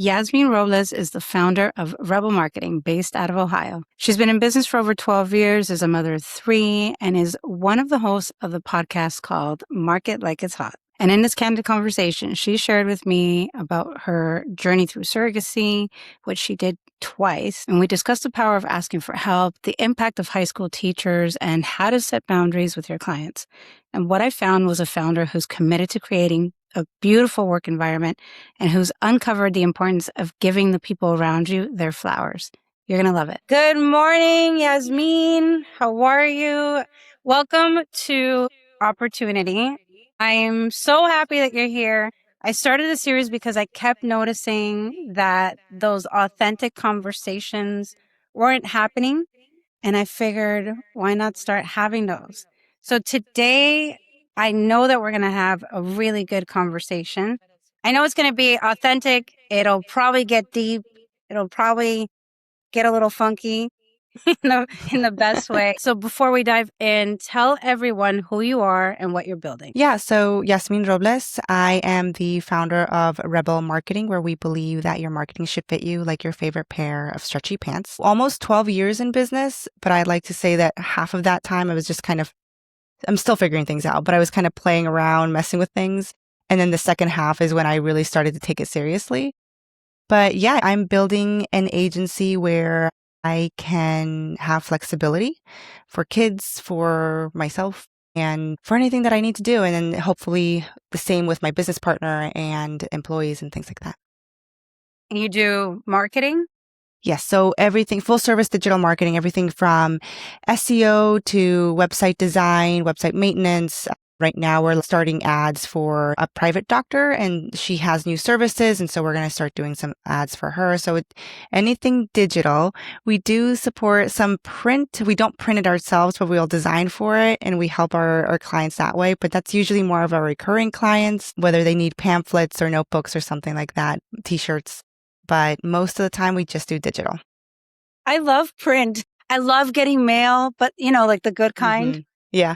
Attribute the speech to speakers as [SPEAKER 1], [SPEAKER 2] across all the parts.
[SPEAKER 1] Yasmin Robles is the founder of Rebel Marketing based out of Ohio. She's been in business for over 12 years, is a mother of three, and is one of the hosts of the podcast called Market Like It's Hot. And in this candid conversation, she shared with me about her journey through surrogacy, which she did twice. And we discussed the power of asking for help, the impact of high school teachers, and how to set boundaries with your clients. And what I found was a founder who's committed to creating a beautiful work environment and who's uncovered the importance of giving the people around you their flowers. You're going to love it. Good morning, Yasmin. How are you? Welcome to Opportunity. I'm so happy that you're here. I started the series because I kept noticing that those authentic conversations weren't happening. And I figured, why not start having those? So today, I know that we're going to have a really good conversation. I know it's going to be authentic. It'll probably get deep. It'll probably get a little funky in the best way. So before we dive in, tell everyone who you are and what you're building.
[SPEAKER 2] Yeah, so Yasmin Robles, I am the founder of Rebel Marketing, where we believe that your marketing should fit you like your favorite pair of stretchy pants. Almost 12 years in business, but I'd like to say that half of that time I was just I'm still figuring things out, but I was kind of playing around, messing with things. And then the second half is when I really started to take it seriously. But yeah, I'm building an agency where I can have flexibility for kids, for myself, and for anything that I need to do. And then hopefully the same with my business partner and employees and things like that.
[SPEAKER 1] And you do marketing?
[SPEAKER 2] Yes. So everything, full service digital marketing, everything from SEO to website design, website maintenance. Right now, we're starting ads for a private doctor, and she has new services. And so we're going to start doing some ads for her. So anything digital. We do support some print. We don't print it ourselves, but we'll design for it, and we help our clients that way. But that's usually more of our recurring clients, whether they need pamphlets or notebooks or something like that, T-shirts. But most of the time, we just do digital.
[SPEAKER 1] I love print. I love getting mail, but like the good kind.
[SPEAKER 2] Mm-hmm. Yeah.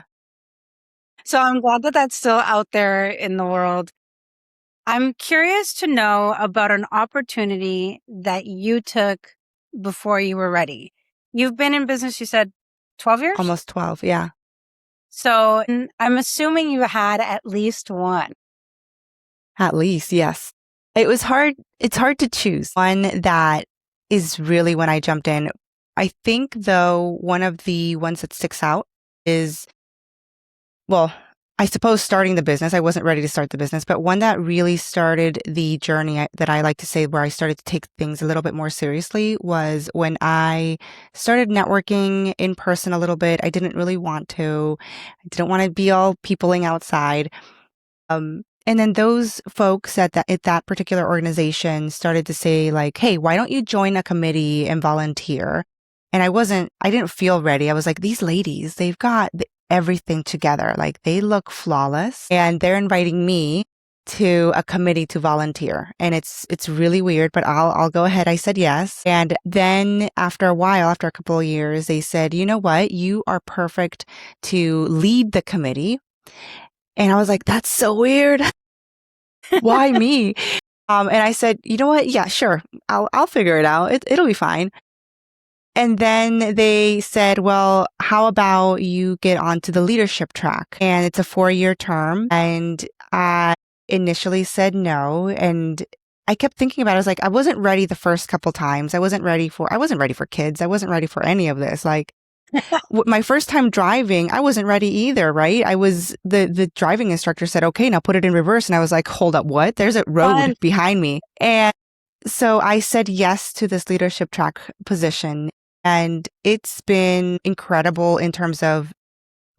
[SPEAKER 1] So I'm glad that that's still out there in the world. I'm curious to know about an opportunity that you took before you were ready. You've been in business, you said 12 years?
[SPEAKER 2] Almost 12, yeah.
[SPEAKER 1] So I'm assuming you had at least one.
[SPEAKER 2] At least, yes. It was hard. It's hard to choose one that is really when I jumped in. I think, though, one of the ones that sticks out is, well, I suppose starting the business. I wasn't ready to start the business, but one that really started the journey that I like to say where I started to take things a little bit more seriously was when I started networking in person a little bit. I didn't really want to. I didn't want to be all peopling outside. And then those folks at that particular organization started to say like, hey, why don't you join a committee and volunteer? And I didn't feel ready. I was like, these ladies, they've got everything together. Like they look flawless, and they're inviting me to a committee to volunteer. And it's really weird, but I'll go ahead. I said yes. And then after a while, after a couple of years, they said, you know what? You are perfect to lead the committee. And I was like, that's so weird. Why me? And I said, you know what? Yeah, sure. I'll figure it out. It'll be fine. And then they said, well, how about you get onto the leadership track? And it's a 4-year term. And I initially said no. And I kept thinking about it. I was like, I wasn't ready the first couple times. I wasn't ready for kids. I wasn't ready for any of this. Like, my first time driving, I wasn't ready either, right? The driving instructor said, okay, now put it in reverse. And I was like, hold up, what? There's a road behind me. And so I said yes to this leadership track position. And it's been incredible in terms of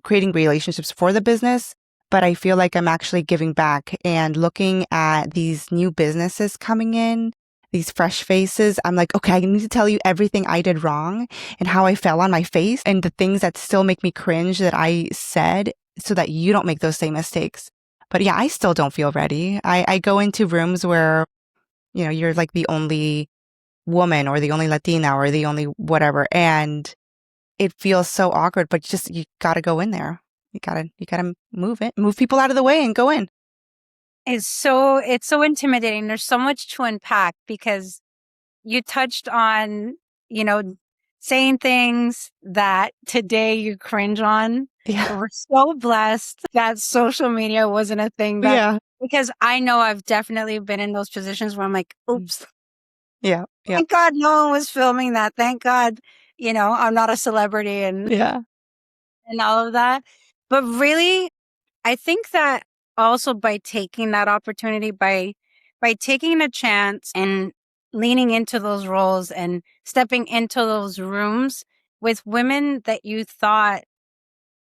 [SPEAKER 2] creating relationships for the business. But I feel like I'm actually giving back and looking at these new businesses coming in, these fresh faces. I'm like, okay, I need to tell you everything I did wrong and how I fell on my face and the things that still make me cringe that I said so that you don't make those same mistakes. But yeah, I still don't feel ready. I go into rooms where, you're like the only woman or the only Latina or the only whatever. And it feels so awkward, but you got to go in there. You gotta move people out of the way and go in.
[SPEAKER 1] it's so intimidating. There's so much to unpack because you touched on, you know, saying things that today you cringe on.
[SPEAKER 2] Yeah.
[SPEAKER 1] We're so blessed that social media wasn't a thing back,
[SPEAKER 2] Yeah.
[SPEAKER 1] because I know I've definitely been in those positions where I'm like, oops,
[SPEAKER 2] Yeah. Yeah.
[SPEAKER 1] thank God no one was filming that. Thank God, I'm not a celebrity
[SPEAKER 2] Yeah.
[SPEAKER 1] and all of that. But really, I think that also by taking that opportunity, by taking a chance and leaning into those roles and stepping into those rooms with women that you thought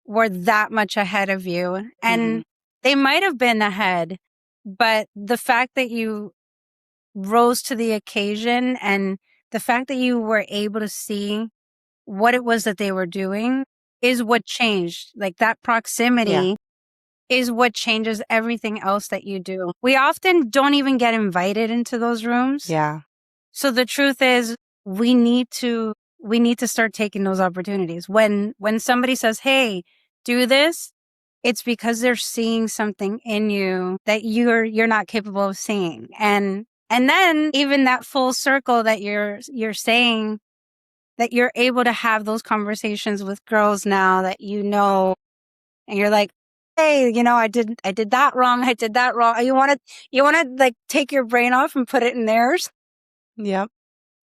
[SPEAKER 1] were that much ahead of you, and they might have been ahead, but the fact that you rose to the occasion and the fact that you were able to see what it was that they were doing is what changed. Like that
[SPEAKER 2] Yeah.
[SPEAKER 1] proximity is what changes everything else that you do. We often don't even get invited into those rooms.
[SPEAKER 2] Yeah.
[SPEAKER 1] So the truth is we need to start taking those opportunities. When somebody says, "Hey, do this," it's because they're seeing something in you that you're not capable of seeing. And then even that full circle that you're saying that you're able to have those conversations with girls now that and you're like, hey, I did that wrong. I did that wrong. You want to like take your brain off and put it in theirs,
[SPEAKER 2] Yep.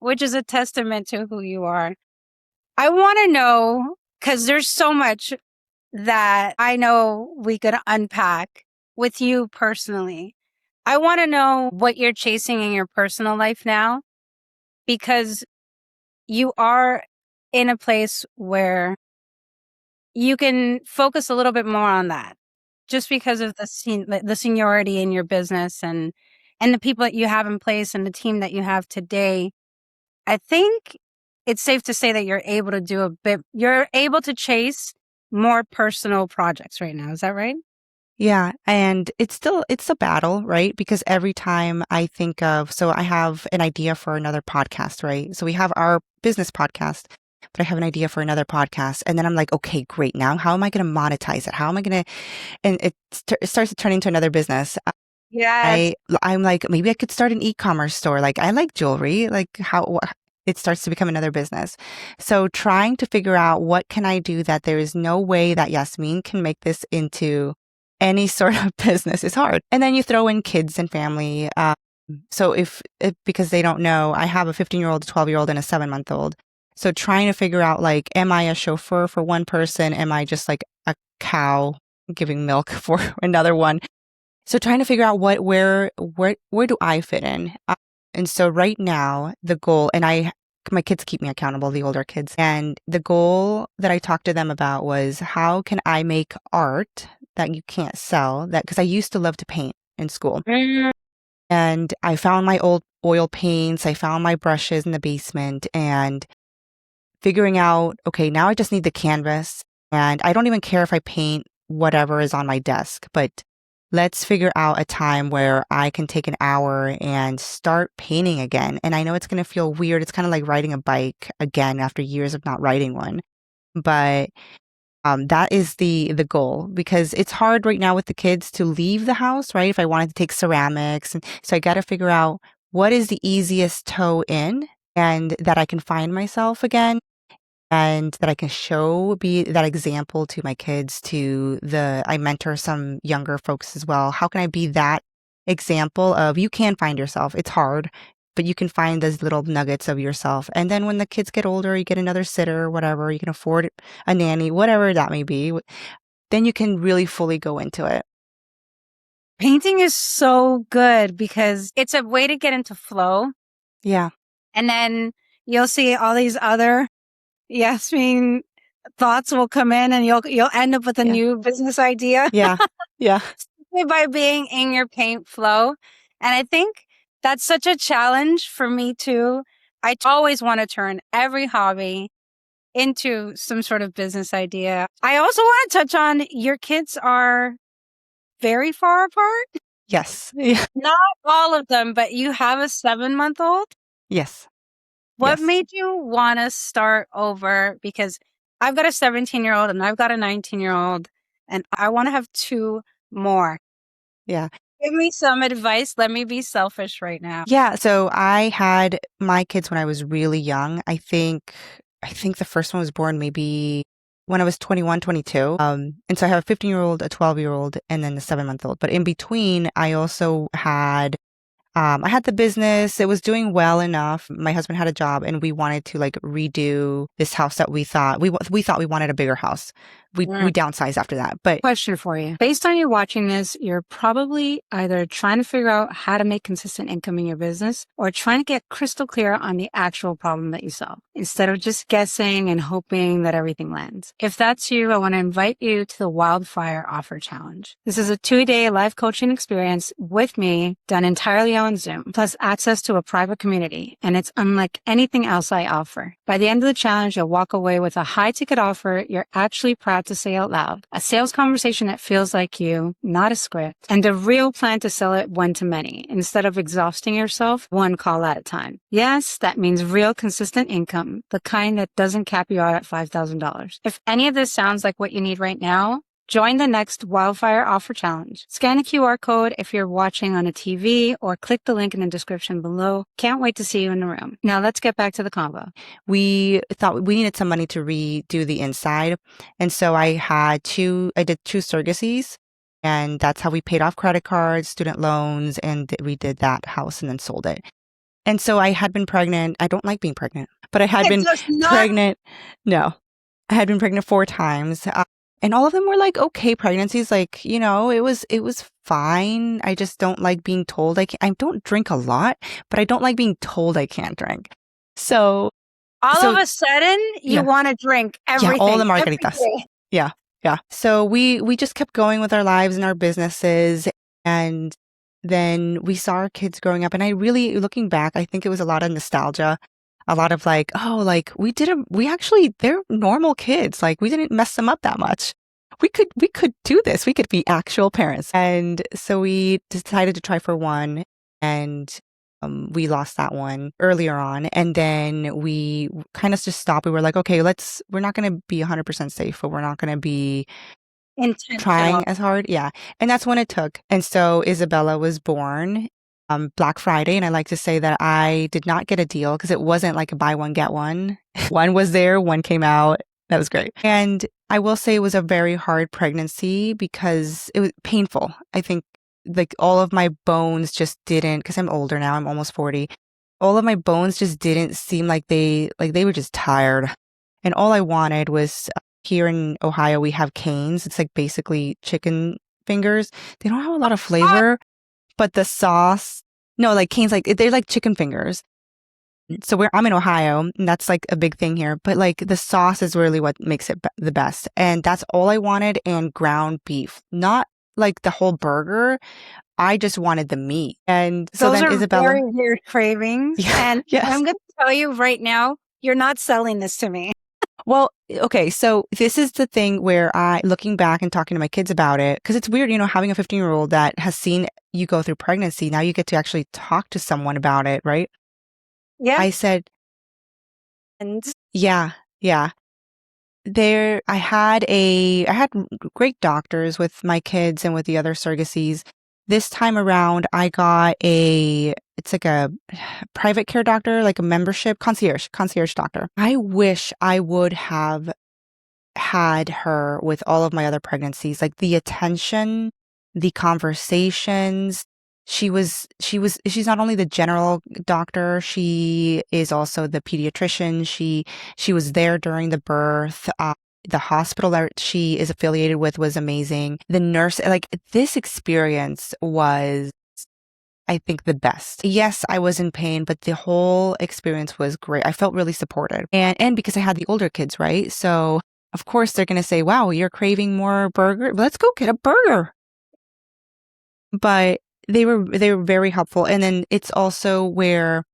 [SPEAKER 1] which is a testament to who you are. I want to know, because there's so much that I know we could unpack with you personally. I want to know what you're chasing in your personal life now, because you are in a place where you can focus a little bit more on that, just because of the seniority in your business and the people that you have in place and the team that you have today. I think it's safe to say that you're able to chase more personal projects right now. Is that right?
[SPEAKER 2] Yeah. And it's a battle, right? Because every time I think so I have an idea for another podcast, right? So we have our business podcast, but I have an idea for another podcast. And then I'm like, okay, great. Now, how am I going to monetize it? How am I going to, and it starts to turn into another business.
[SPEAKER 1] Yes.
[SPEAKER 2] I'm like, maybe I could start an e-commerce store. Like I like jewelry, like it starts to become another business. So trying to figure out what can I do that there is no way that Yasmin can make this into any sort of business is hard. And then you throw in kids and family. So because they don't know, I have a 15-year-old, a 12-year-old, and a 7-month-old. So trying to figure out like, am I a chauffeur for one person? Am I just like a cow giving milk for another one? So trying to figure out where do I fit in? And so right now the goal, and my kids keep me accountable, the older kids, and the goal that I talked to them about was how can I make art that you can't sell because I used to love to paint in school. And I found my old oil paints, I found my brushes in the basement and figuring out, okay, now I just need the canvas and I don't even care if I paint whatever is on my desk, but let's figure out a time where I can take an hour and start painting again. And I know it's going to feel weird. It's kind of like riding a bike again after years of not riding one. But that is the goal because it's hard right now with the kids to leave the house, right? If I wanted to take ceramics. And so I got to figure out what is the easiest toe in and that I can find myself again and that I can be that example to my kids, I mentor some younger folks as well. How can I be that example of you can find yourself? It's hard, but you can find those little nuggets of yourself. And then when the kids get older, you get another sitter, whatever, you can afford a nanny, whatever that may be. Then you can really fully go into it.
[SPEAKER 1] Painting is so good because it's a way to get into flow.
[SPEAKER 2] Yeah.
[SPEAKER 1] And then you'll see all these other Yasmin thoughts will come in and you'll end up with a new business idea.
[SPEAKER 2] Yeah. Yeah.
[SPEAKER 1] Simply by being in your paint flow. And I think that's such a challenge for me too. I always want to turn every hobby into some sort of business idea. I also want to touch on your kids are very far apart.
[SPEAKER 2] Yes. Yeah.
[SPEAKER 1] Not all of them, but you have a 7-month-old.
[SPEAKER 2] Yes.
[SPEAKER 1] What
[SPEAKER 2] Yes.
[SPEAKER 1] made you want to start over? Because I've got a 17-year-old and I've got a 19-year-old and I want to have 2 more.
[SPEAKER 2] Yeah.
[SPEAKER 1] Give me some advice. Let me be selfish right now.
[SPEAKER 2] Yeah, so I had my kids when I was really young. I think the first one was born maybe when I was 21, 22. And so I have a 15-year-old, a 12-year-old, and then a 7-month-old. But in between, I had the business. It was doing well enough. My husband had a job, and we wanted to like redo this house that we thought we wanted a bigger house. We downsized after that, but
[SPEAKER 1] Question for you. Based on you watching this, you're probably either trying to figure out how to make consistent income in your business or trying to get crystal clear on the actual problem that you solve instead of just guessing and hoping that everything lands. If that's you, I want to invite you to the Wildfire Offer Challenge. This is a 2-day live coaching experience with me done entirely on Zoom, plus access to a private community, and it's unlike anything else I offer. By the end of the challenge, you'll walk away with a high-ticket offer you're actually proud to say out loud, a sales conversation that feels like you, not a script, and a real plan to sell it one to many instead of exhausting yourself one call at a time. Yes, that means real consistent income, the kind that doesn't cap you out at $5,000. If any of this sounds like what you need right now, join the next Wildfire Offer Challenge. Scan a QR code if you're watching on a TV or click the link in the description below. Can't wait to see you in the room. Now let's get back to the convo.
[SPEAKER 2] we thought we needed some money to redo the inside. And so I did two surrogacies, and that's how we paid off credit cards, student loans, and we did that house and then sold it. And so I had been pregnant. I don't like being pregnant, but I had been pregnant. No, I had been pregnant 4 times. And all of them were like okay pregnancies, like, it was fine. I just don't like being told I don't drink a lot, but I don't like being told I can't drink. So
[SPEAKER 1] All of a sudden, you want to drink everything.
[SPEAKER 2] yeah, all the margaritas. Yeah, yeah. So we just kept going with our lives and our businesses, and then we saw our kids growing up. And I really, looking back, I think it was a lot of nostalgia, a lot of like, oh, like they're normal kids. Like we didn't mess them up that much. We could do this. We could be actual parents. And so we decided to try for one, and we lost that one earlier on. And then we kind of just stopped. We were like, okay, we're not going to be 100% safe, but we're not going to be trying as hard. Yeah. And that's when it took. And so Isabella was born Black Friday. And I like to say that I did not get a deal because it wasn't like a buy one, get one. One was there, one came out. That was great. And I will say it was a very hard pregnancy because it was painful. I think like all of my bones just didn't, because I'm older now, I'm almost 40. All of my bones just didn't seem like they were just tired. And all I wanted was, here in Ohio, we have canes. It's like basically chicken fingers. They don't have a lot of flavor, but the sauce, no, like canes, like they're like chicken fingers. So I'm in Ohio, and that's like a big thing here. But like the sauce is really what makes it the best. And that's all I wanted, and ground beef, not like the whole burger. I just wanted the meat. And so
[SPEAKER 1] Those
[SPEAKER 2] then
[SPEAKER 1] are
[SPEAKER 2] Isabella,
[SPEAKER 1] very weird cravings.
[SPEAKER 2] Yeah,
[SPEAKER 1] And
[SPEAKER 2] yes.
[SPEAKER 1] I'm going to tell you right now, you're not selling this to me.
[SPEAKER 2] Well, okay, so this is the thing where looking back and talking to my kids about it, because it's weird, having a 15-year-old that has seen you go through pregnancy. Now you get to actually talk to someone about it, right?
[SPEAKER 1] Yeah.
[SPEAKER 2] I said,
[SPEAKER 1] And
[SPEAKER 2] yeah. I had great doctors with my kids and with the other surrogacies. This time around, I got it's like a private care doctor, like a membership concierge doctor. I wish I would have had her with all of my other pregnancies, like the attention, the conversations. She's not only the general doctor, she is also the pediatrician. She was there during the birth. The hospital that she is affiliated with was amazing. The nurse, like this experience was, I think, the best. Yes, I was in pain, but the whole experience was great. I felt really supported. And because I had the older kids, right? So of course they're going to say, wow, you're craving more burger. Let's go get a burger. But they were very helpful. And then it's also where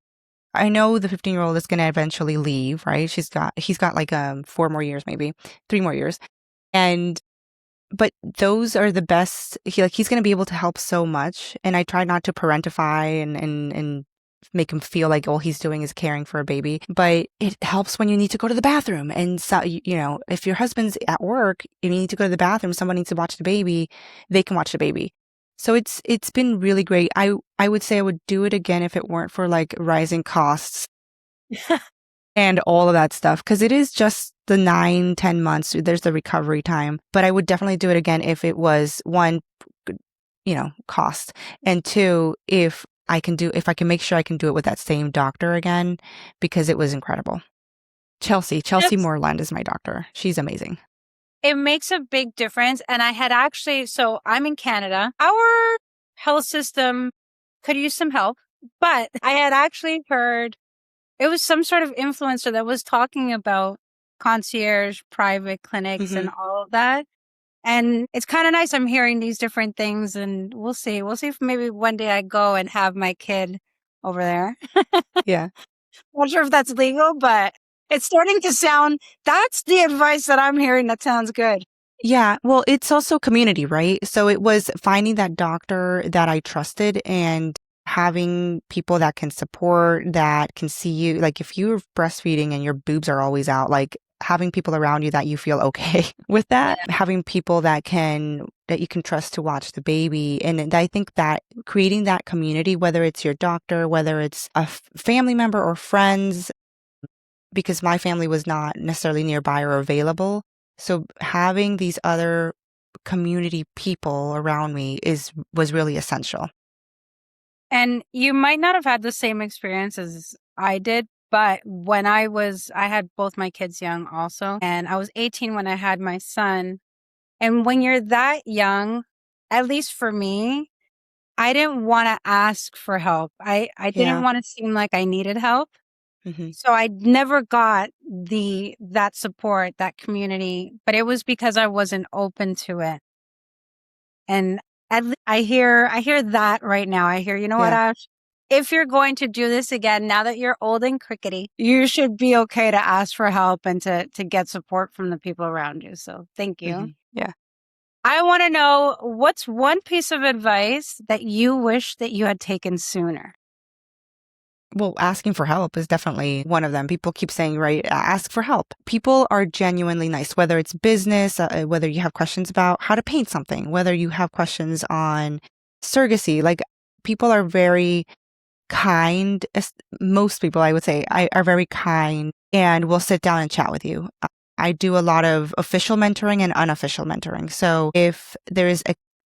[SPEAKER 2] I know the 15-year-old is going to eventually leave, right? He's got like 4 more years, maybe 3 more years. But those are the best. He's going to be able to help so much. And I try not to parentify and make him feel like all he's doing is caring for a baby. But it helps when you need to go to the bathroom. And so, if your husband's at work and you need to go to the bathroom, someone needs to watch the baby, they can watch the baby. So it's been really great. I would say I would do it again if it weren't for like rising costs and all of that stuff. Cause it is just the 9-10 months. There's the recovery time, but I would definitely do it again if it was one, cost. And two, if I can make sure I can do it with that same doctor again, because it was incredible. Chelsea
[SPEAKER 1] Yes.
[SPEAKER 2] Moreland is my doctor. She's amazing.
[SPEAKER 1] It makes a big difference. And I had actually, so I'm in Canada. Our health system could use some help, but I had actually heard it was some sort of influencer that was talking about concierge, private clinics,
[SPEAKER 2] Hmm.
[SPEAKER 1] and all of that. And it's kind of nice. I'm hearing these different things, and we'll see. We'll see if maybe one day I go and have my kid over there.
[SPEAKER 2] Yeah.
[SPEAKER 1] Not sure if that's legal, but it's starting to sound, that's the advice that I'm hearing that sounds good.
[SPEAKER 2] Yeah, well, it's also community, right? So it was finding that doctor that I trusted and having people that can support, that can see you. Like if you're breastfeeding and your boobs are always out, like having people around you that you feel okay with that,
[SPEAKER 1] Yeah.
[SPEAKER 2] having people that you can trust to watch the baby. And I think that creating that community, whether it's your doctor, whether it's a family member or friends, because my family was not necessarily nearby or available. So having these other community people around me was really essential.
[SPEAKER 1] And you might not have had the same experience as I did, but when I had both my kids young also, and I was 18 when I had my son. And when you're that young, at least for me, I didn't want to ask for help. I didn't
[SPEAKER 2] Yeah.
[SPEAKER 1] want to seem like I needed help.
[SPEAKER 2] Hmm.
[SPEAKER 1] So I never got that support, that community, but it was because I wasn't open to it. And I hear that right now. I hear, you know what,
[SPEAKER 2] Yeah.
[SPEAKER 1] Ash? If you're going to do this again, now that you're old and crickety, you should be okay to ask for help and to get support from the people around you. So thank you.
[SPEAKER 2] Yeah.
[SPEAKER 1] I want to know, what's one piece of advice that you wish that you had taken sooner?
[SPEAKER 2] Well, asking for help is definitely one of them. People keep saying, right, ask for help. People are genuinely nice, whether it's business, whether you have questions about how to paint something, whether you have questions on surrogacy. Like people are very kind. Most people, I would say, are very kind and will sit down and chat with you. I do a lot of official mentoring and unofficial mentoring. So if there is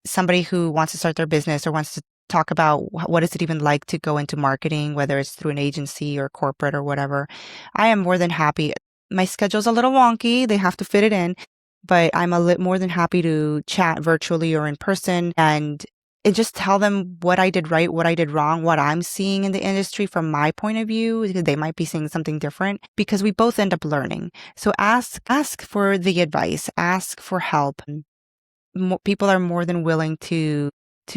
[SPEAKER 2] somebody who wants to start their business or wants to talk about what is it even like to go into marketing, whether it's through an agency or corporate or whatever, I am more than happy. My schedule's a little wonky. They have to fit it in, but I'm more than happy to chat virtually or in person and just tell them what I did right, what I did wrong, what I'm seeing in the industry from my point of view. They might be seeing something different because we both end up learning. So ask for the advice, ask for help. People are more than willing to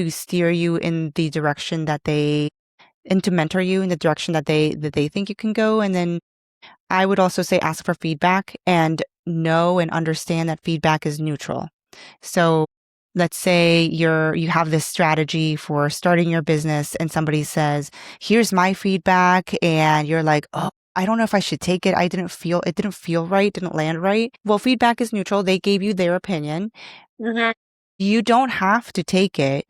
[SPEAKER 2] steer you in the direction and to mentor you in the direction that they think you can go. And then I would also say ask for feedback and know and understand that feedback is neutral. So let's say you have this strategy for starting your business and somebody says, "Here's my feedback." And you're like, "Oh, I don't know if I should take it. It didn't feel right, didn't land right." Well, feedback is neutral. They gave you their opinion.
[SPEAKER 1] Mhm.
[SPEAKER 2] You don't have to take it.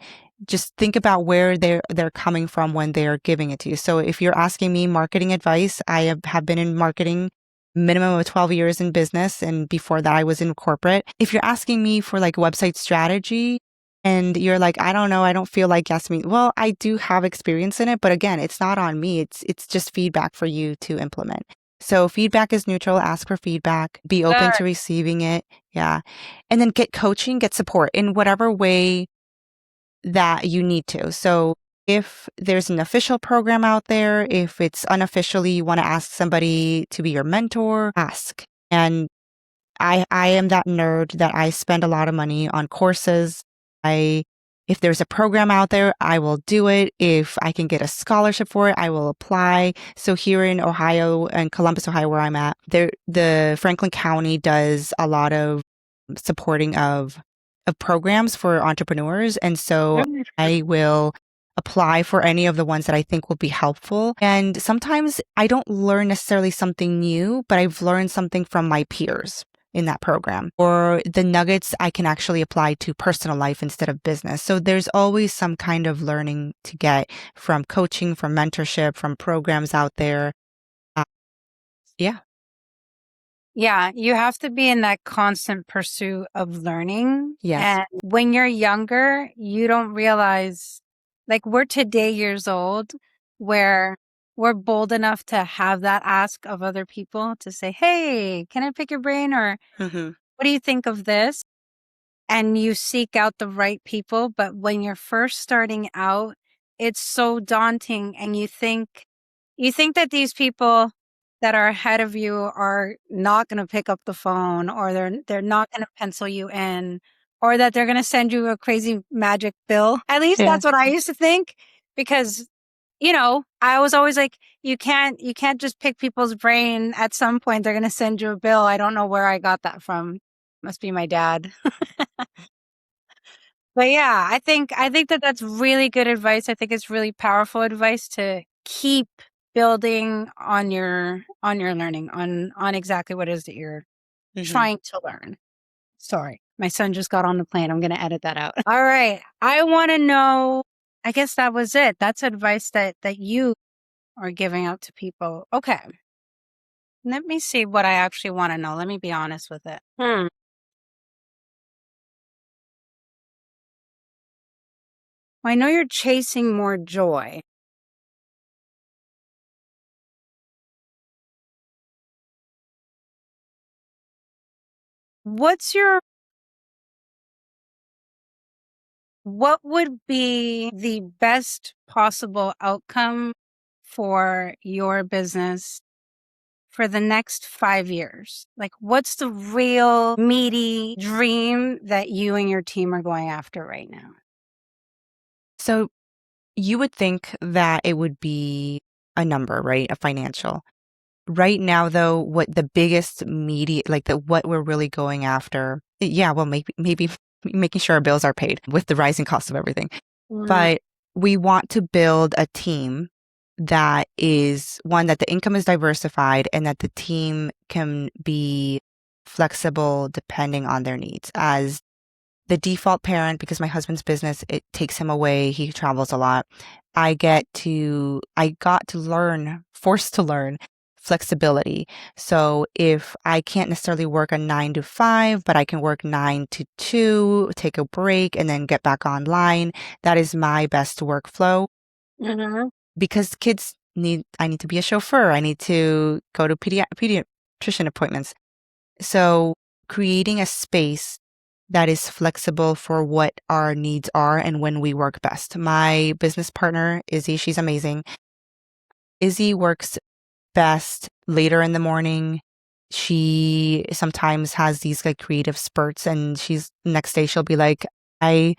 [SPEAKER 2] Just think about where they're coming from when they're giving it to you. So if you're asking me marketing advice, I have been in marketing minimum of 12 years in business. And before that, I was in corporate. If you're asking me for like website strategy and you're like, I don't know, I don't feel like Yasmin. Well, I do have experience in it, but again, it's not on me. It's just feedback for you to implement. So feedback is neutral. Ask for feedback. Be open
[SPEAKER 1] Sure.
[SPEAKER 2] to receiving it. Yeah. And then get coaching, get support in whatever way that you need to. So if there's an official program out there, if it's unofficially, you want to ask somebody to be your mentor, ask. And I am that nerd that I spend a lot of money on courses. If there's a program out there, I will do it. If I can get a scholarship for it, I will apply. So here in Ohio and Columbus, Ohio, where I'm at, the Franklin County does a lot of supporting of programs for entrepreneurs. And so
[SPEAKER 1] Mhm.
[SPEAKER 2] I will apply for any of the ones that I think will be helpful. And sometimes I don't learn necessarily something new, but I've learned something from my peers. in that program, or the nuggets I can actually apply to personal life instead of business. So there's always some kind of learning to get from coaching, from mentorship, from programs out there. Uh, yeah.
[SPEAKER 1] Yeah, you have to be in that constant pursuit of learning.
[SPEAKER 2] Yes.
[SPEAKER 1] And when you're younger, you don't realize, like, we're today years old where we're bold enough to have that ask of other people to say, hey, can I pick your brain? Or
[SPEAKER 2] Mm-hmm.
[SPEAKER 1] what do you think of this? And you seek out the right people. But when you're first starting out, it's so daunting. And you think that these people that are ahead of you are not going to pick up the phone, or they're not going to pencil you in, or that they're going to send you a crazy magic bill. At least
[SPEAKER 2] Yeah.
[SPEAKER 1] that's what I used to think, because I was always like, you can't just pick people's brain. At some point they're going to send you a bill. I don't know where I got that from. Must be my dad. But yeah, I think that that's really good advice. I think it's really powerful advice to keep building on your learning, on exactly what it is that you're
[SPEAKER 2] Mm-hmm.
[SPEAKER 1] trying to learn. Sorry, my son just got on the plane. I'm going to edit that out. All right. I want to know, I guess that was it. That's advice that you are giving out to people. Okay. Let me see what I actually want to know. Let me be honest with it. I know you're chasing more joy. What's your What would be the best possible outcome for your business for the next 5 years? Like, what's the real meaty dream that you and your team are going after right now?
[SPEAKER 2] So you would think that it would be a number, right? A financial. Right now, though, what the biggest media, like what we're really going after, yeah, well, maybe making sure our bills are paid with the rising cost of everything.
[SPEAKER 1] Mm,
[SPEAKER 2] But we want to build a team that is one, that the income is diversified and that the team can be flexible depending on their needs. As the default parent, because my husband's business, it takes him away, he travels a lot. I got to learn, forced to learn flexibility. So if I can't necessarily work a 9 to 5, but I can work 9 to 2, take a break and then get back online, that is my best workflow,
[SPEAKER 1] mhm.
[SPEAKER 2] because I need to be a chauffeur. I need to go to pediatrician appointments. So creating a space that is flexible for what our needs are and when we work best. My business partner, Izzy, she's amazing. Izzy works best later in the morning. She sometimes has these like creative spurts, and next day she'll be like, I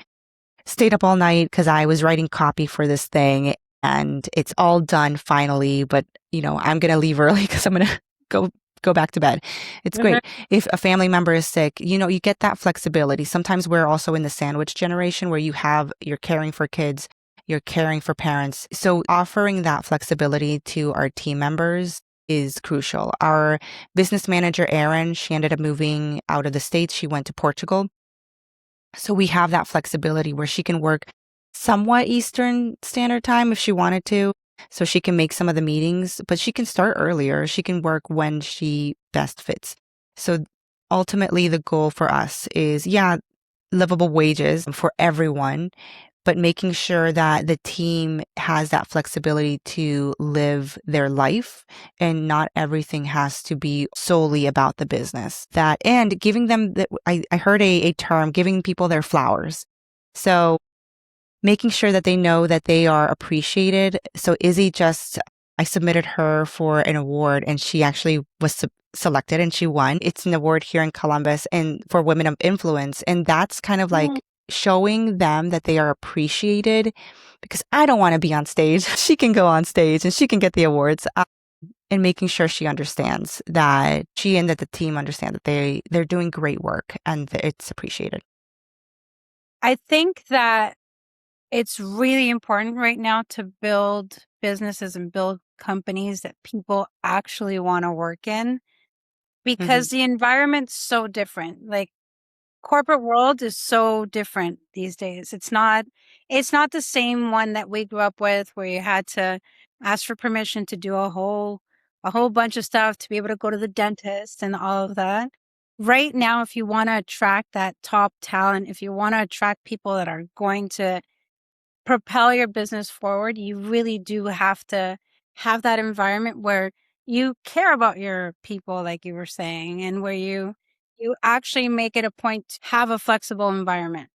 [SPEAKER 2] stayed up all night because I was writing copy for this thing and it's all done finally, but I'm going to leave early because I'm going to go back to bed. It's
[SPEAKER 1] Mhm.
[SPEAKER 2] great. If a family member is sick, you get that flexibility. Sometimes we're also in the sandwich generation where you're caring for kids, you're caring for parents. So offering that flexibility to our team members is crucial. Our business manager, Erin, she ended up moving out of the States. She went to Portugal. So we have that flexibility where she can work somewhat Eastern Standard Time if she wanted to. So she can make some of the meetings, but she can start earlier. She can work when she best fits. So ultimately, the goal for us is, yeah, livable wages for everyone, but making sure that the team has that flexibility to live their life and not everything has to be solely about the business. And giving them, I heard a term, giving people their flowers. So making sure that they know that they are appreciated. So I submitted her for an award and she actually was selected and she won. It's an award here in Columbus and for women of influence. And that's kind of like showing them that they are appreciated, because I don't want to be on stage. She can go on stage and she can get the awards. And making sure she understands that that the team understand that they're doing great work and that it's appreciated.
[SPEAKER 1] I think that it's really important right now to build businesses and build companies that people actually want to work in. because the environment's so different. Like corporate world is so different these days. It's not the same one that we grew up with where you had to ask for permission to do a whole bunch of stuff to be able to go to the dentist and all of that. Right now, if you want to attract that top talent, if you want to attract people that are going to propel your business forward, you really do have to have that environment where you care about your people, like you were saying, and where you actually make it a point to have a flexible environment.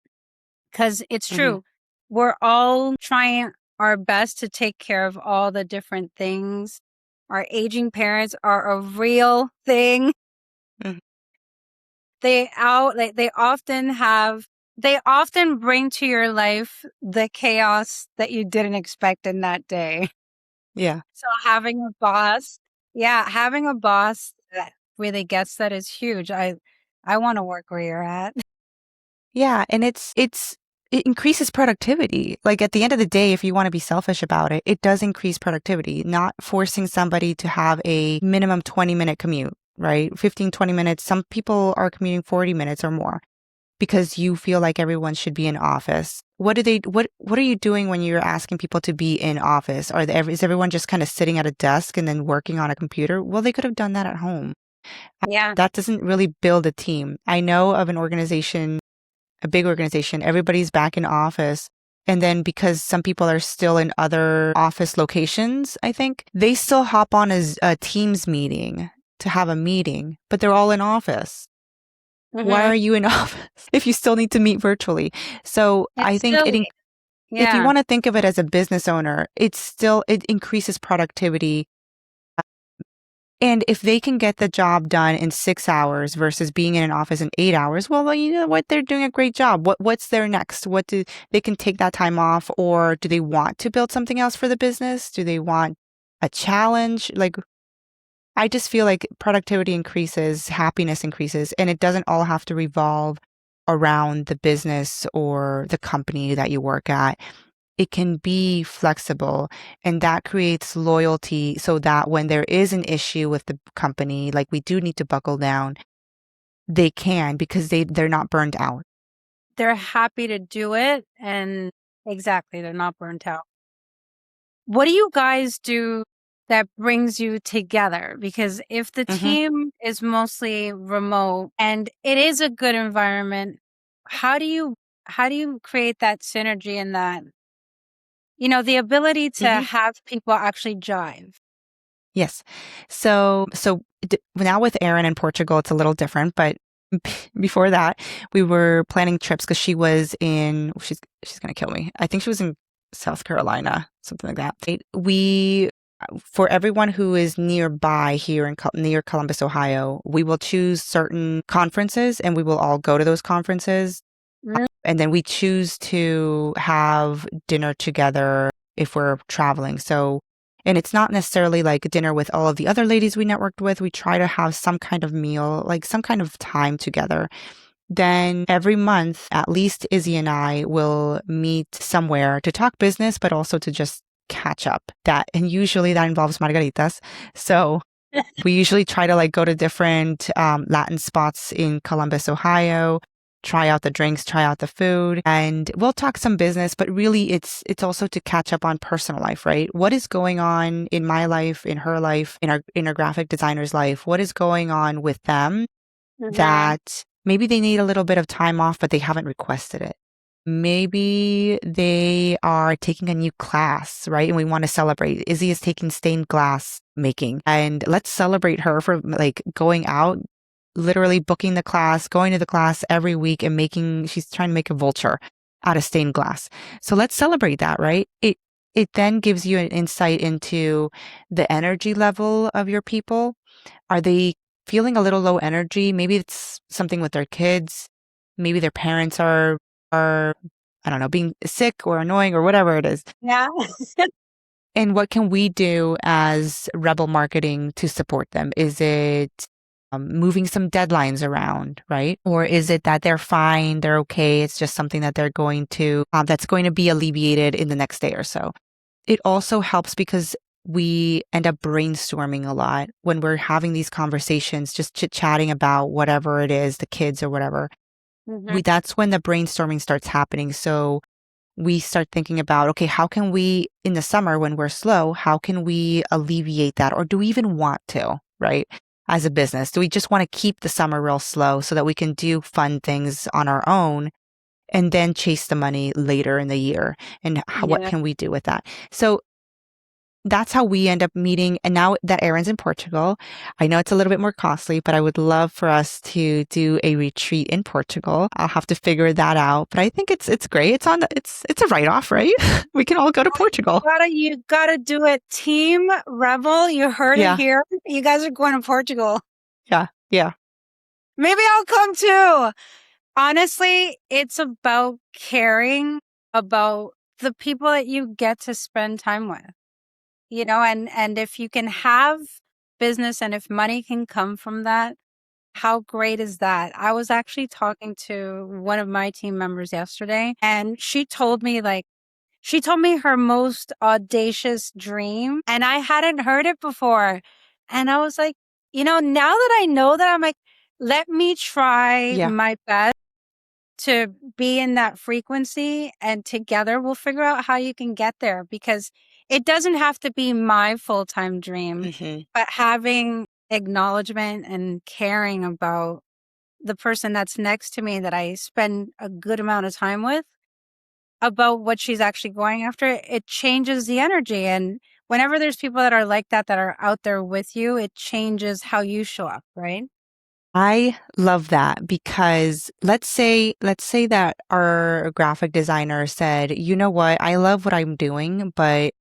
[SPEAKER 1] Because it's
[SPEAKER 2] Hmm.
[SPEAKER 1] true, we're all trying our best to take care of all the different things. Our aging parents are a real thing.
[SPEAKER 2] Hmm.
[SPEAKER 1] They often bring to your life the chaos that you didn't expect in that day.
[SPEAKER 2] Yeah.
[SPEAKER 1] So having a boss that really gets that is huge. I want to work where you're at.
[SPEAKER 2] Yeah, and it increases productivity. Like at the end of the day, if you want to be selfish about it, it does increase productivity, not forcing somebody to have a minimum 20-minute commute, right? 15, 20 minutes. Some people are commuting 40 minutes or more because you feel like everyone should be in office. What are you doing when you're asking people to be in office? Is everyone just kind of sitting at a desk and then working on a computer? Well, they could have done that at home.
[SPEAKER 1] Yeah.
[SPEAKER 2] That doesn't really build a team. I know of an organization, a big organization, everybody's back in office. And then because some people are still in other office locations, I think, they still hop on as a Teams meeting to have a meeting, but they're all in office. Why
[SPEAKER 1] Hmm.
[SPEAKER 2] are you in office if you still need to meet virtually? So I
[SPEAKER 1] It's
[SPEAKER 2] think
[SPEAKER 1] silly.
[SPEAKER 2] if you
[SPEAKER 1] Yeah.
[SPEAKER 2] want to think of it as a business owner, it increases productivity. And if they can get the job done in 6 hours versus being in an office in 8 hours, well, you know what? They're doing a great job. What's their next? What do they can take that time off, or do they want to build something else for the business? Do they want a challenge? Like, I just feel like productivity increases, happiness increases, and it doesn't all have to revolve around the business or the company that you work at. It can be flexible, and that creates loyalty so that when there is an issue with the company, like we do need to buckle down, they can because they're not burned out.
[SPEAKER 1] They're happy to do it. And exactly, they're not burnt out. What do you guys do that brings you together? Because if the
[SPEAKER 2] Hmm.
[SPEAKER 1] team is mostly remote and it is a good environment, how do you create that synergy and that, the ability to
[SPEAKER 2] Hmm.
[SPEAKER 1] have people actually jive?
[SPEAKER 2] Yes. So now with Erin in Portugal, it's a little different, but before that, we were planning trips because she's gonna kill me. I think she was in South Carolina, something like that. We for everyone who is nearby here near Columbus, Ohio, we will choose certain conferences and we will all go to those conferences.
[SPEAKER 1] Mm.
[SPEAKER 2] And then we choose to have dinner together if we're traveling. And it's not necessarily like a dinner with all of the other ladies we networked with. We try to have some kind of meal, like some kind of time together. Then every month, at least Izzy and I will meet somewhere to talk business, but also to just catch up. And usually that involves margaritas. So we usually try to like go to different Latin spots in Columbus, Ohio, try out the drinks, try out the food, and we'll talk some business, but really it's also to catch up on personal life, right? What is going on in my life, in her life, in our graphic designer's life? What is going on with them
[SPEAKER 1] Mhm.
[SPEAKER 2] that maybe they need a little bit of time off, but they haven't requested it? Maybe they are taking a new class, right? And we want to celebrate. Izzy is taking stained glass making, and let's celebrate her for like going out, literally booking the class, going to the class every week and she's trying to make a vulture out of stained glass. So let's celebrate that, right? It then gives you an insight into the energy level of your people. Are they feeling a little low energy? Maybe it's something with their kids. Maybe their parents are I don't know, being sick or annoying or whatever it is.
[SPEAKER 1] Yeah.
[SPEAKER 2] And what can we do as Rebel Marketing to support them? Is it moving some deadlines around, right? Or is it that they're fine, they're okay, it's just something that they're going to, that's going to be alleviated in the next day or so? It also helps because we end up brainstorming a lot when we're having these conversations, just chit-chatting about whatever it is, the kids or whatever.
[SPEAKER 1] Mhm.
[SPEAKER 2] That's when the brainstorming starts happening. So we start thinking about, okay, how can we, in the summer when we're slow, how can we alleviate that? Or do we even want to, right? As a business, do we just want to keep the summer real slow so that we can do fun things on our own and then chase the money later in the year? And what
[SPEAKER 1] Yeah.
[SPEAKER 2] can we do with that? So that's how we end up meeting. And now that Aaron's in Portugal, I know it's a little bit more costly, but I would love for us to do a retreat in Portugal. I'll have to figure that out, but I think it's great. It's a write off, right? We can all go to Portugal.
[SPEAKER 1] You gotta do it. Team Rebel, you heard it
[SPEAKER 2] Yeah,
[SPEAKER 1] here. You guys are going to Portugal.
[SPEAKER 2] yeah, yeah.
[SPEAKER 1] Maybe I'll come too. Honestly, it's about caring about the people that you get to spend time with, and if you can have business and if money can come from that, how great is that? I was actually talking to one of my team members yesterday, and she told me her most audacious dream, and I hadn't heard it before. And I was like, now that I know that, I'm like, let me try
[SPEAKER 2] Yeah.
[SPEAKER 1] my best to be in that frequency, and together we'll figure out how you can get there, because it doesn't have to be my full-time dream,
[SPEAKER 2] Hmm.
[SPEAKER 1] but having acknowledgement and caring about the person that's next to me that I spend a good amount of time with, about what she's actually going after, it changes the energy. And whenever there's people that are like that are out there with you, it changes how you show up, right?
[SPEAKER 2] I love that because let's say that our graphic designer said, "You know what? I love what I'm doing, but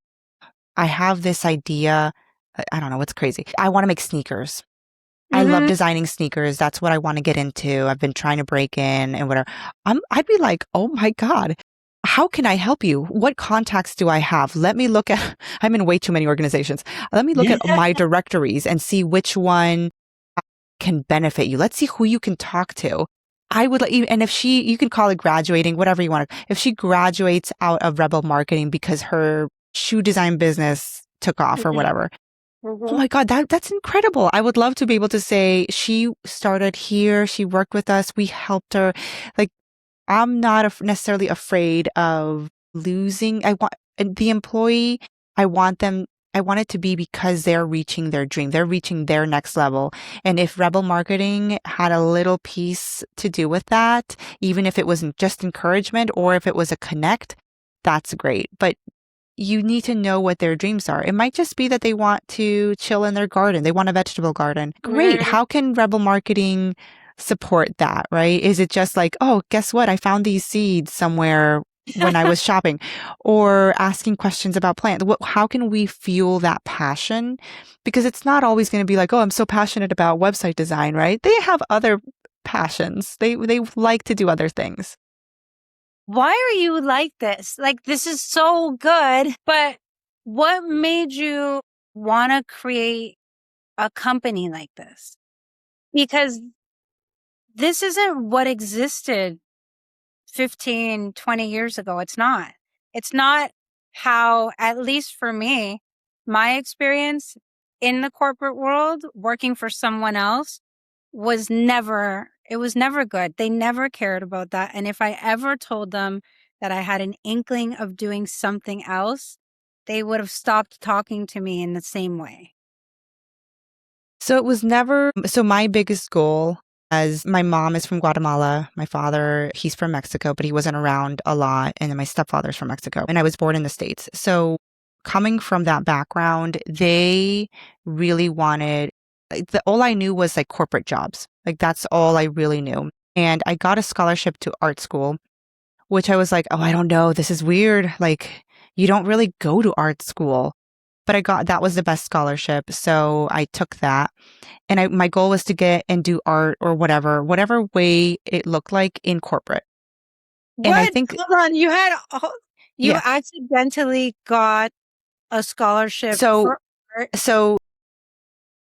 [SPEAKER 2] I have this idea. I don't know what's crazy. I want to make sneakers. I love
[SPEAKER 1] Mm-hmm.
[SPEAKER 2] designing sneakers. That's what I want to get into. I've been trying to break in and whatever." I'd be like, "Oh my God, how can I help you? What contacts do I have? Let me look at, I'm in way too many organizations. Let me look at my directories and see which one can benefit you. Let's see who you can talk to." I would, and if you can call it graduating, whatever you want. If she graduates out of Rebel Marketing because her shoe design business took off or whatever, oh
[SPEAKER 1] Mm-hmm.
[SPEAKER 2] my God, that's incredible. I would love to be able to say she started here, she worked with us, we helped her. Like, I'm not necessarily afraid of losing. I want the employee, I want them, I want it to be because they're reaching their dream, they're reaching their next level. And if Rebel Marketing had a little piece to do with that, even if it wasn't just encouragement or if it was a connect, that's great. But you need to know what their dreams are. It might just be that they want to chill in their garden. They want a vegetable garden. Great.
[SPEAKER 1] Mm-hmm.
[SPEAKER 2] How can Rebel Marketing support that, right? Is it just like, oh, guess what? I found these seeds somewhere when I was shopping, or asking questions about plants? How can we fuel that passion? Because it's not always going to be like, oh, I'm so passionate about website design, right? They have other passions. They like to do other things.
[SPEAKER 1] Why are you like this? Like, this is so good, but what made you want to create a company like this? Because this isn't what existed 15, 20 years ago. It's not. It's not how, at least for me, my experience in the corporate world, working for someone else, it was never good. They never cared about that. And if I ever told them that I had an inkling of doing something else, they would have stopped talking to me in the same way.
[SPEAKER 2] So it was never, so my biggest goal, as my mom is from Guatemala, my father, he's from Mexico, but he wasn't around a lot. And then my stepfather's from Mexico, and I was born in the States. So coming from that background, they really wanted, all I knew was like corporate jobs. Like that's all I really knew. And I got a scholarship to art school, which I was like, oh, I don't know. This is weird. Like you don't really go to art school. But that was the best scholarship. So I took that. And my goal was to get and do art or whatever way it looked like in corporate. And I
[SPEAKER 1] What?
[SPEAKER 2] think,
[SPEAKER 1] Hold on. You
[SPEAKER 2] yeah.
[SPEAKER 1] accidentally got a scholarship
[SPEAKER 2] So,
[SPEAKER 1] for art,
[SPEAKER 2] so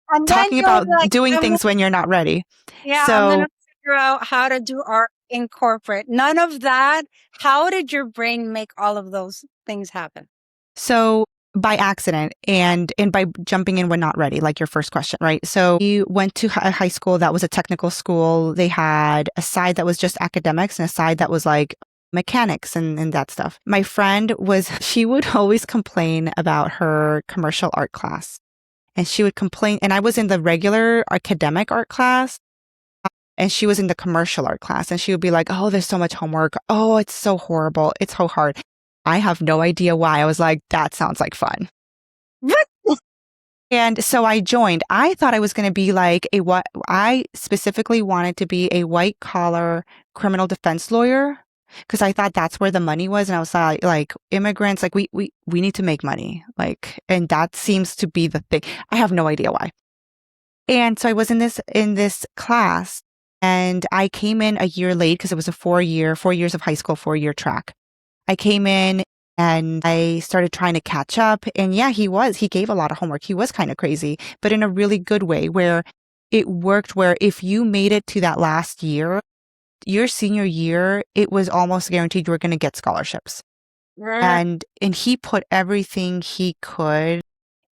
[SPEAKER 1] and then
[SPEAKER 2] talking
[SPEAKER 1] you're
[SPEAKER 2] about
[SPEAKER 1] like,
[SPEAKER 2] doing things when you're not ready.
[SPEAKER 1] I'm going
[SPEAKER 2] So,
[SPEAKER 1] to figure out how to do art in corporate. None of that. How did your brain make all of those things happen?
[SPEAKER 2] so by accident and by jumping in when not ready, like your first question, right? So we went to a high school that was a technical school. They had a side that was just academics and a side that was like mechanics and that stuff. My friend she would always complain about her commercial art class. And she would complain, and I was in the regular academic art class, and she was in the commercial art class, and she would be like, oh, there's so much homework. Oh, it's so horrible. It's so hard. I have no idea why. I was like, that sounds like fun. And so I joined. I thought I was going to be like I specifically wanted to be a white collar criminal defense lawyer because I thought that's where the money was. And I was like immigrants, like we need to make money. Like, and that seems to be the thing. I have no idea why. And so I was in this class and I came in a year late because it was a 4 years of high school, 4-year track. I came in and I started trying to catch up. And yeah, he gave a lot of homework. He was kind of crazy, but in a really good way where it worked, where if you made it to that last year, your senior year, it was almost guaranteed you were going to get scholarships. And he put everything he could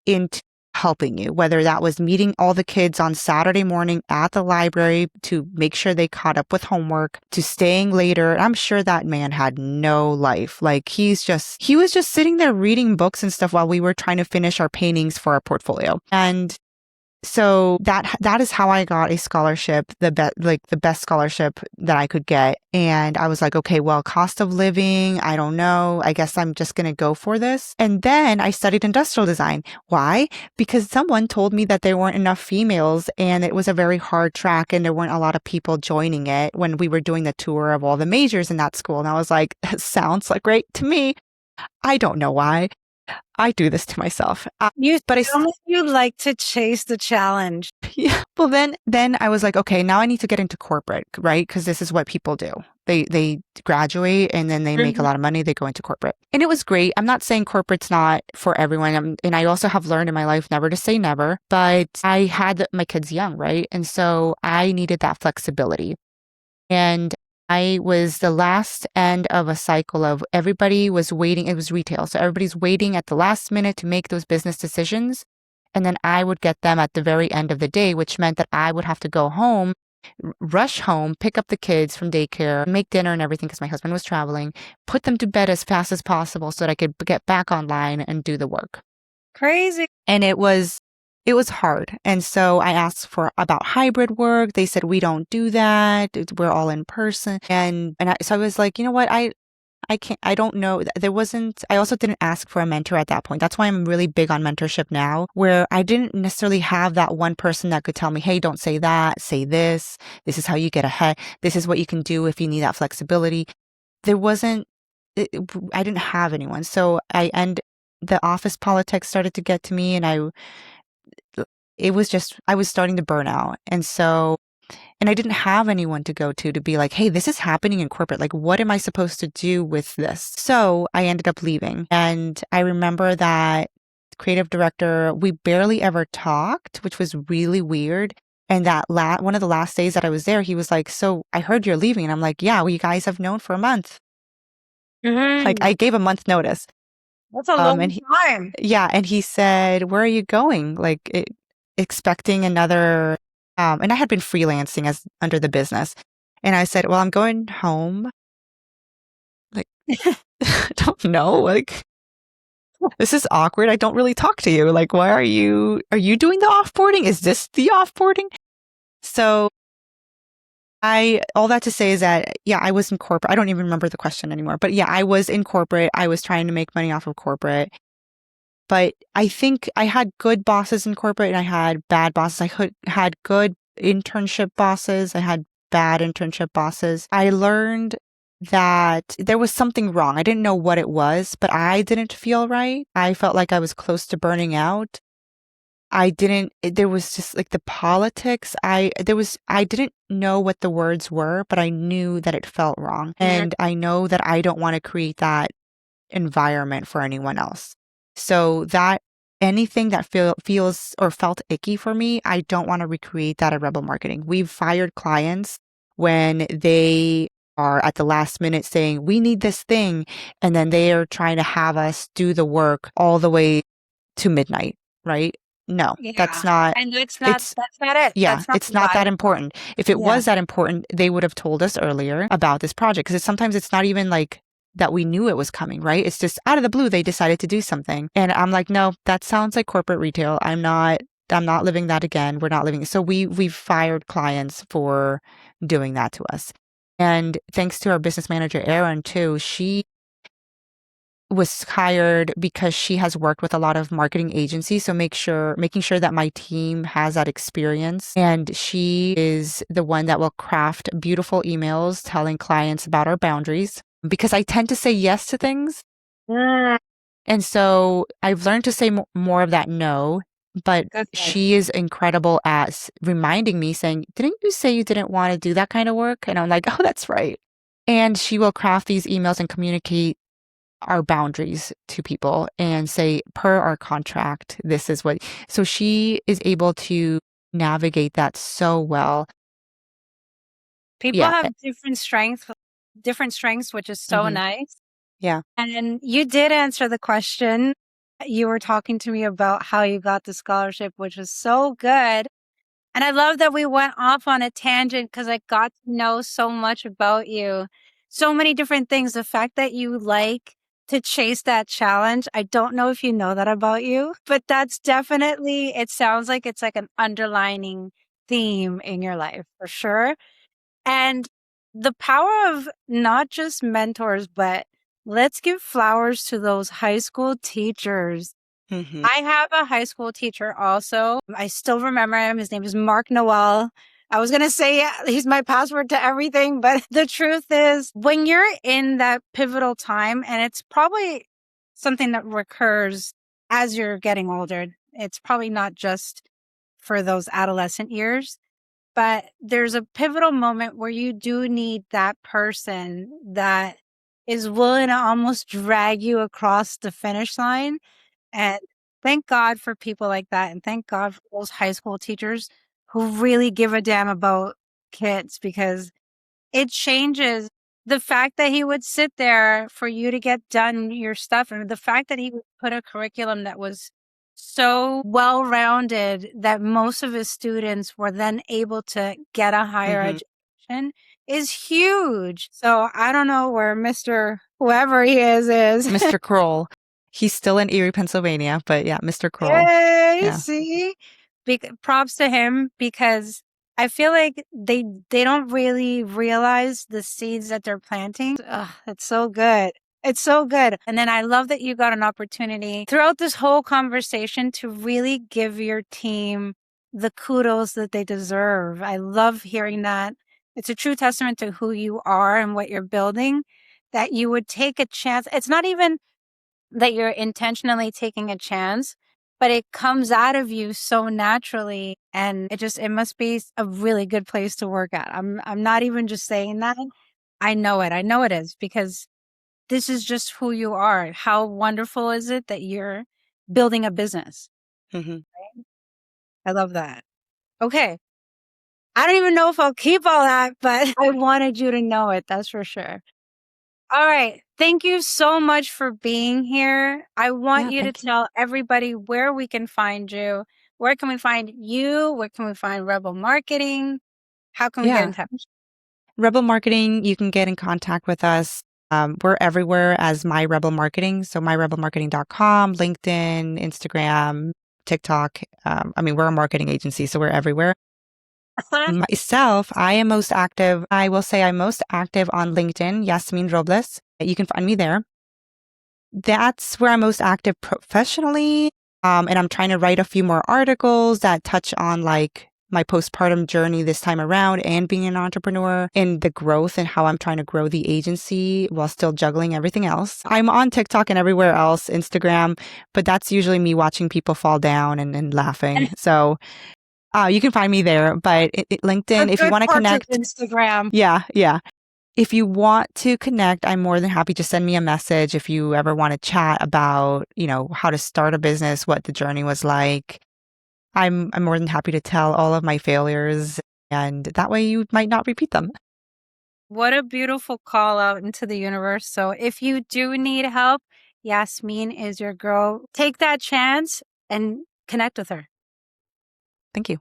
[SPEAKER 2] into helping you, whether that was meeting all the kids on Saturday morning at the library to make sure they caught up with homework, to staying later. I'm sure that man had no life. Like he was just sitting there reading books and stuff while we were trying to finish our paintings for our portfolio. And so that is how I got a scholarship, the best scholarship that I could get. And I was like, okay, well, cost of living, I don't know. I guess I'm just going to go for this. And then I studied industrial design. Why? Because someone told me that there weren't enough females and it was a very hard track and there weren't a lot of people joining it when we were doing the tour of all the majors in that school. And I was like, that sounds like great to me. I don't know why. I do this to myself.
[SPEAKER 1] You like to chase the challenge.
[SPEAKER 2] Yeah. Well, then I was like, okay, now I need to get into corporate, right? Because this is what people do. They graduate and then they make a lot of money. They go into corporate, and it was great. I'm not saying corporate's not for everyone, and I also have learned in my life never to say never. But I had my kids young, right, and so I needed that flexibility, and I was the last end of a cycle of everybody was waiting. It was retail. So everybody's waiting at the last minute to make those business decisions. And then I would get them at the very end of the day, which meant that I would have to go home, rush home, pick up the kids from daycare, make dinner and everything because my husband was traveling, put them to bed as fast as possible so that I could get back online and do the work.
[SPEAKER 1] Crazy.
[SPEAKER 2] And it was hard. And so I asked about hybrid work. They said, we don't do that. We're all in person. So I was like, you know what? I don't know. I also didn't ask for a mentor at that point. That's why I'm really big on mentorship now, where I didn't necessarily have that one person that could tell me, hey, don't say that, say this. This is how you get ahead. This is what you can do if you need that flexibility. I didn't have anyone. So the office politics started to get to me and I was starting to burn out. And I didn't have anyone to go to be like, hey, this is happening in corporate. Like, what am I supposed to do with this? So I ended up leaving. And I remember that creative director, we barely ever talked, which was really weird. And that one of the last days that I was there, he was like, so I heard you're leaving. And I'm like, yeah, well, you guys have known for a month. Like I gave a month notice.
[SPEAKER 1] That's a long time.
[SPEAKER 2] Yeah. And he said, where are you going? Like expecting another, and I had been freelancing under the business. And I said, well, I'm going home. Like, I don't know. Like, this is awkward. I don't really talk to you. Like, why are you doing the offboarding? Is this the offboarding? So all that to say is that, yeah, I was in corporate. I don't even remember the question anymore, but yeah, I was in corporate. I was trying to make money off of corporate. But I think I had good bosses in corporate and I had bad bosses. I had good internship bosses. I had bad internship bosses. I learned that there was something wrong. I didn't know what it was, but I didn't feel right. I felt like I was close to burning out. There was just like the politics. I didn't know what the words were, but I knew that it felt wrong. And I know that I don't want to create that environment for anyone else. So that anything that feels or felt icky for me, I don't want to recreate that at Rebel Marketing. We've fired clients when they are at the last minute saying, we need this thing. And then they are trying to have us do the work all the way to midnight, right? No, that's
[SPEAKER 1] Yeah.
[SPEAKER 2] not,
[SPEAKER 1] And
[SPEAKER 2] it's,
[SPEAKER 1] that's not it.
[SPEAKER 2] yeah,
[SPEAKER 1] That's not
[SPEAKER 2] it's
[SPEAKER 1] the
[SPEAKER 2] not that
[SPEAKER 1] value prop.
[SPEAKER 2] important. If it
[SPEAKER 1] Yeah.
[SPEAKER 2] was that important, they would have told us earlier about this project because sometimes it's not even like that we knew it was coming, right? It's just out of the blue, they decided to do something. And I'm like, no, that sounds like corporate retail. I'm not living that again. We're not living. So we've fired clients for doing that to us. And thanks to our business manager, Erin, too, she was hired because she has worked with a lot of marketing agencies. So making sure that my team has that experience. And she is the one that will craft beautiful emails telling clients about our boundaries because I tend to say yes to things.
[SPEAKER 1] Mm,
[SPEAKER 2] And so I've learned to say more of that no, but
[SPEAKER 1] good.
[SPEAKER 2] she is incredible at reminding me saying, didn't you say you didn't want to do that kind of work? And I'm like, oh, that's right. And she will craft these emails and communicate our boundaries to people and say, per our contract, this is what. So she is able to navigate that so well.
[SPEAKER 1] People
[SPEAKER 2] Yeah.
[SPEAKER 1] have different strengths, which is so
[SPEAKER 2] Hmm.
[SPEAKER 1] nice.
[SPEAKER 2] Yeah.
[SPEAKER 1] And you did answer the question. You were talking to me about how you got the scholarship, which was so good. And I love that we went off on a tangent because I got to know so much about you. So many different things. The fact that you like to chase that challenge. I don't know if you know that about you, but that's definitely, it sounds like it's like an underlining theme in your life for sure. And the power of not just mentors, but let's give flowers to those high school teachers.
[SPEAKER 2] Hmm.
[SPEAKER 1] I have a high school teacher also. I still remember him. His name is Mark Noel. I was going to say he's my password to everything, but the truth is when you're in that pivotal time, and it's probably something that recurs as you're getting older, it's probably not just for those adolescent years, but there's a pivotal moment where you do need that person that is willing to almost drag you across the finish line. And thank God for people like that. And thank God for those high school teachers who really give a damn about kids because it changes the fact that he would sit there for you to get done your stuff. And the fact that he would put a curriculum that was so well rounded that most of his students were then able to get a higher
[SPEAKER 2] Hmm.
[SPEAKER 1] education is huge. So I don't know where Mr. whoever he is.
[SPEAKER 2] Mr. Kroll. He's still in Erie, Pennsylvania, but yeah, Mr. Kroll.
[SPEAKER 1] Yay,
[SPEAKER 2] Yeah.
[SPEAKER 1] see? Props to him because I feel like they don't really realize the seeds that they're planting. Ugh, it's so good. It's so good. And then I love that you got an opportunity throughout this whole conversation to really give your team the kudos that they deserve. I love hearing that. It's a true testament to who you are and what you're building, that you would take a chance. It's not even that you're intentionally taking a chance, but it comes out of you so naturally. And it must be a really good place to work at. I'm not even just saying that. I know it. I know it is because this is just who you are. How wonderful is it that you're building a business?
[SPEAKER 2] Hmm.
[SPEAKER 1] I love that. Okay. I don't even know if I'll keep all that, but I wanted you to know it. That's for sure. All right. Thank you so much for being here. I want
[SPEAKER 2] Yeah.
[SPEAKER 1] you to
[SPEAKER 2] Thank you.
[SPEAKER 1] tell everybody where we can find you. Where can we find you? Where can we find Rebel Marketing? How can we get in
[SPEAKER 2] Yeah.
[SPEAKER 1] touch?
[SPEAKER 2] Rebel Marketing, you can get in contact with us. We're everywhere as My Rebel Marketing. So myrebelmarketing.com, LinkedIn, Instagram, TikTok. I mean, we're a marketing agency, so we're everywhere. Myself, I am most active. I will say I'm most active on LinkedIn, Yasmin Robles. You can find me there. That's where I'm most active professionally. And I'm trying to write a few more articles that touch on like my postpartum journey this time around and being an entrepreneur and the growth and how I'm trying to grow the agency while still juggling everything else. I'm on TikTok and everywhere else, Instagram, but that's usually me watching people fall down and laughing. So you can find me there. But
[SPEAKER 1] The
[SPEAKER 2] LinkedIn, if you
[SPEAKER 1] good
[SPEAKER 2] want to
[SPEAKER 1] parts of
[SPEAKER 2] connect,
[SPEAKER 1] Instagram.
[SPEAKER 2] yeah, yeah. If you want to connect, I'm more than happy to send me a message if you ever want to chat about, how to start a business, what the journey was like. I'm more than happy to tell all of my failures and that way you might not repeat them.
[SPEAKER 1] What a beautiful call out into the universe. So if you do need help, Yasmin is your girl. Take that chance. and connect with her.
[SPEAKER 2] Thank you.